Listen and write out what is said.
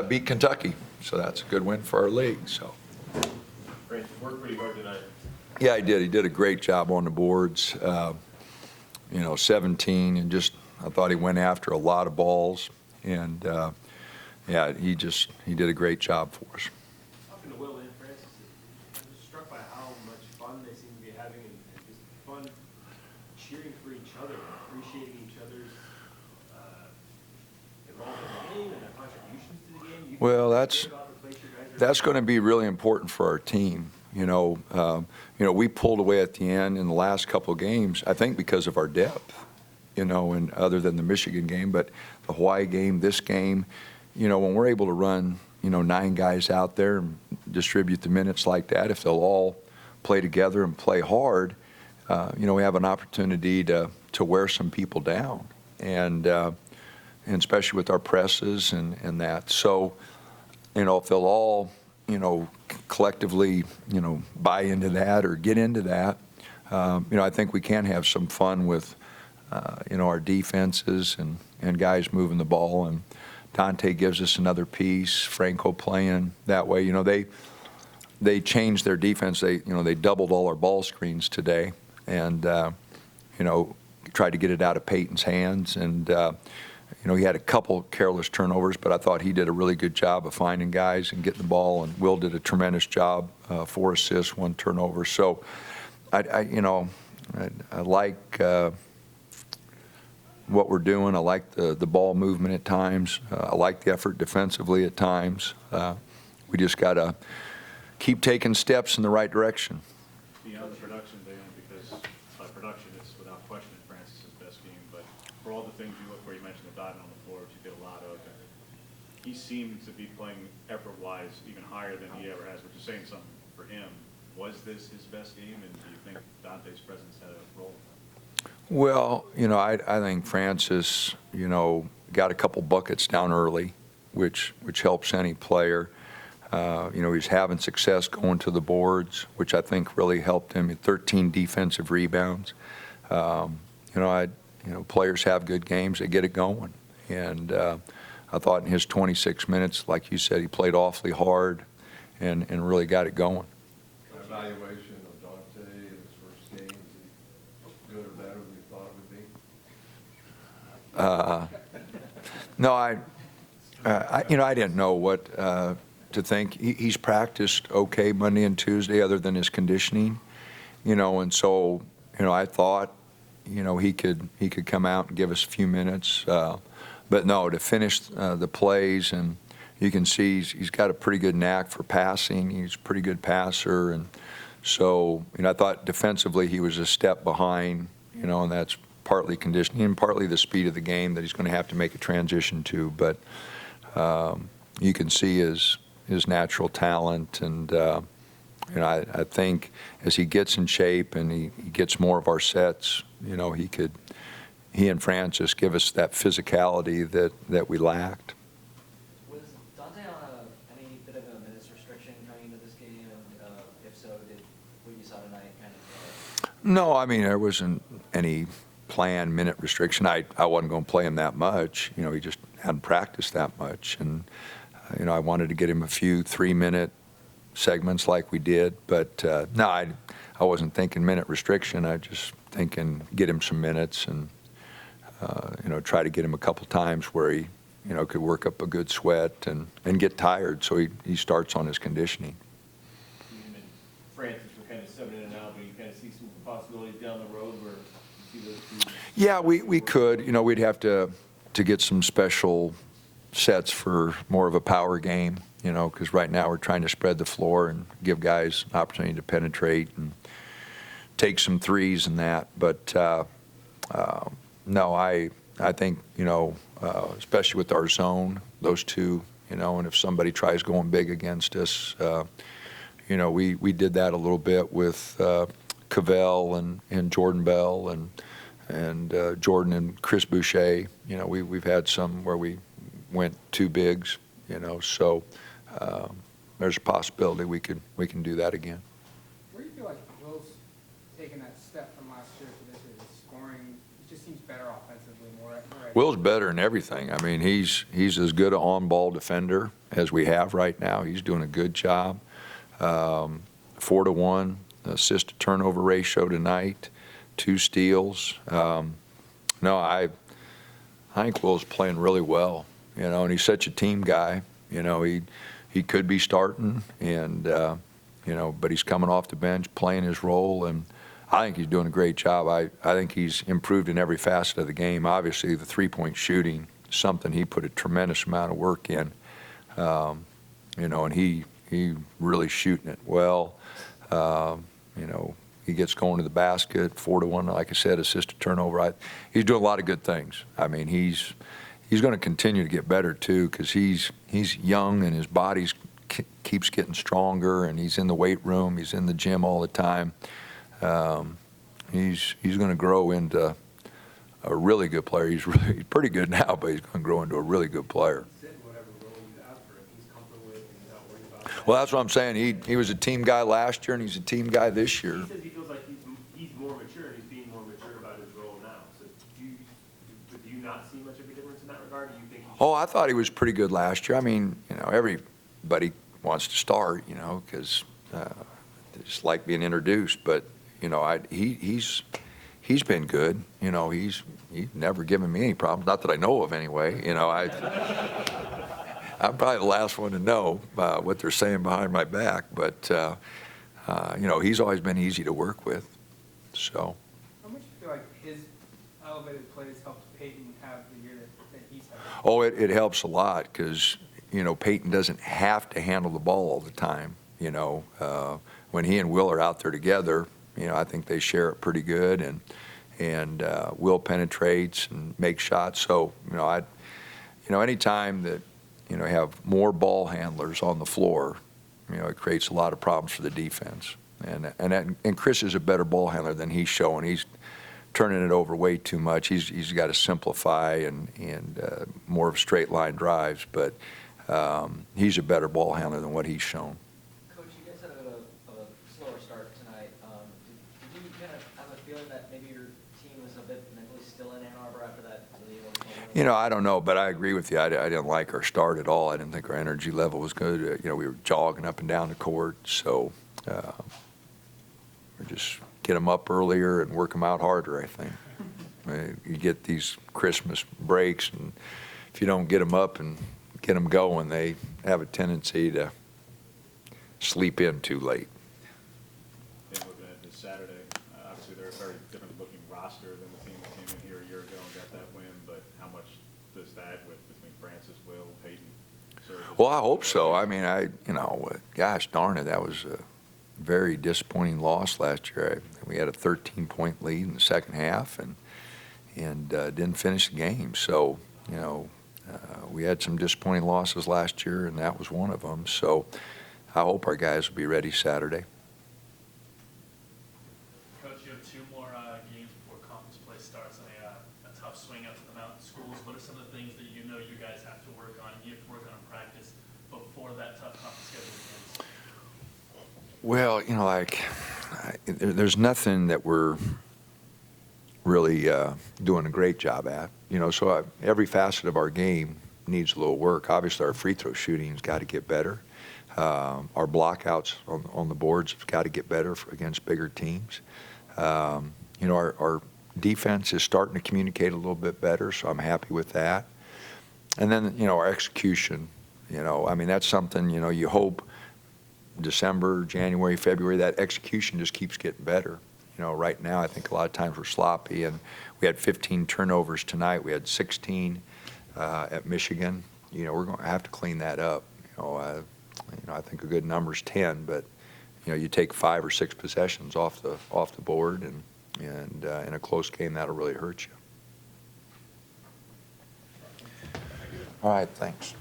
beat Kentucky, so that's a good win for our league. So. Francis worked pretty hard tonight. Yeah, he did. He did a great job on the boards. 17, and I thought he went after a lot of balls, and yeah, he did a great job for us. Talking to Will and Francis, I'm just struck by how much fun they seem to be having, and just fun cheering for each other, appreciating each other's involvement in the game and their contributions to the game. Well, that's going to be really important for our team. We pulled away at the end in the last couple of games, I think because of our depth, and other than the Michigan game, but the Hawaii game, this game, when we're able to run, 9 guys out there and distribute the minutes like that, if they'll all play together and play hard, we have an opportunity to wear some people down, and especially with our presses and that. So, if they'll all, collectively, buy into that or get into that, I think we can have some fun with, our defenses and guys moving the ball. And Dante gives us another piece. Franco playing that way. They changed their defense. They doubled all our ball screens today, and tried to get it out of Peyton's hands. And he had a couple careless turnovers, but I thought he did a really good job of finding guys and getting the ball. And Will did a tremendous job, 4 assists, 1 turnover. So I like what we're doing. I like the ball movement at times. I like the effort defensively at times. We just got to keep taking steps in the right direction. Beyond the production, Dana, because by production, it's without question Francis' best game. But for all the things you look for, you mentioned the diving on the floor, which you did a lot of. And he seemed to be playing effort-wise even higher than he ever has, which is saying something for him. Was this his best game, and do you think Dante's presence had a role? Well, I think Francis, got a couple buckets down early, which helps any player. He's having success going to the boards, which I think really helped him. He had 13 defensive rebounds. Players have good games; they get it going. And I thought in his 26 minutes, like you said, he played awfully hard and really got it going. Evaluation of Dante in his first game, is he good or better than you thought it would be? No, I didn't know what to think. He's practiced okay Monday and Tuesday, other than his conditioning, and so I thought he could come out and give us a few minutes, but no, to finish the plays, and you can see he's got a pretty good knack for passing. He's a pretty good passer, and so I thought defensively he was a step behind, and that's partly conditioning and partly the speed of the game that he's going to have to make a transition to. But you can see his natural talent, and I think as he gets in shape and he gets more of our sets, he and Francis give us that physicality that we lacked. Was Dante on any bit of a minutes restriction coming into this game? And if so, did what you saw tonight kind of? No, there wasn't any planned minute restriction. I wasn't going to play him that much. He just hadn't practiced that much, and I wanted to get him a few 3-minute segments like we did. But no, I wasn't thinking minute restriction. I just thinking get him some minutes and try to get him a couple times where he could work up a good sweat and get tired, so he starts on his conditioning. You and Francis were kind of subbing in and out, but you kind of see some possibilities down the road where you see those two. Yeah, we could. We'd have to get some special sets for more of a power game, because right now we're trying to spread the floor and give guys an opportunity to penetrate and take some threes and that. But no, I think, especially with our zone, those two, and if somebody tries going big against us, we did that a little bit with Cavell and Jordan Bell and Jordan and Chris Boucher. We've had some where we went 2 bigs, so there's a possibility we can do that again. Where do you feel like Will's taken that step from last year to this year? His scoring, he just seems better offensively, more at Will's better in everything. I mean, he's as good an on-ball defender as we have right now. He's doing a good job. 4-to-1 assist to turnover ratio tonight, 2 steals. No, I think Will's playing really well, you know, and he's such a team guy. You know, he could be starting, and you know, but he's coming off the bench, playing his role, and I think he's doing a great job. I think he's improved in every facet of the game. Obviously, the three-point shooting, something he put a tremendous amount of work in, you know, and he really shooting it well. You know, he gets going to the basket, 4-to-1, like I said, assist to turnover. He's doing a lot of good things. I mean, he's going to continue to get better too, because he's young and his body keeps getting stronger, and he's in the weight room, he's in the gym all the time. He's going to grow into a really good player. He's pretty good now, but he's going to grow into a really good player. Well, that's what I'm saying. He was a team guy last year, and he's a team guy this year. He says he feels like he's more mature, and he's being more mature about his role now. So do you not see much of a difference in that regard? Do you think? Oh, I thought he was pretty good last year. I mean, you know, everybody wants to start, you know, because it's like being introduced. But you know, he's been good. You know, he's never given me any problems. Not that I know of, anyway. You know, I'm probably the last one to know what they're saying behind my back, but you know, he's always been easy to work with. So. How much do you feel like his elevated plays helped Peyton have the year that he's had? Oh, it helps a lot, because you know, Peyton doesn't have to handle the ball all the time. You know, when he and Will are out there together, you know, I think they share it pretty good, and Will penetrates and makes shots. So you know, anytime that you know, have more ball handlers on the floor, you know, it creates a lot of problems for the defense. And Chris is a better ball handler than he's showing. He's turning it over way too much. He's got to simplify and more of straight line drives, but he's a better ball handler than what he's shown. Coach, you guys had a slower start tonight. Did you kind of have a feeling that maybe your team was a bit mentally still in Ann Arbor after that? You know, I don't know, but I agree with you. I didn't like our start at all. I didn't think our energy level was good. You know, we were jogging up and down the court, so we just get them up earlier and work them out harder, I think. You get these Christmas breaks, and if you don't get them up and get them going, they have a tendency to sleep in too late. Yeah, looking at this Saturday, obviously they're a very different looking roster than the team that came in here a year ago and got that win, but how much does that, between Francis, Will, Peyton, serve? Well, I hope so. I mean, you know, gosh darn it, that was a very disappointing loss last year. We had a 13-point lead in the second half and didn't finish the game. So, you know, we had some disappointing losses last year, and that was one of them. So I hope our guys will be ready Saturday. Coach, you have 2 more games before conference play starts and a tough swing out to the mountain schools. What are some of the things that you know you guys have to work on and you have to work on in practice before that tough conference schedule begins? Well, you know, like, there's nothing that we're really doing a great job at. You know, so every facet of our game needs a little work. Obviously, our free throw shooting's got to get better. Our blockouts on the boards have got to get better against bigger teams. You know, our defense is starting to communicate a little bit better, so I'm happy with that. And then, you know, our execution, you know, I mean, that's something, you know, you hope December, January, February, that execution just keeps getting better. You know, right now I think a lot of times we're sloppy, and we had 15 turnovers tonight. We had 16 at Michigan. You know, we're going to have to clean that up. You know, I think a good number is 10, but you know, you take 5 or 6 possessions off the board, and in a close game that'll really hurt you. All right, thanks.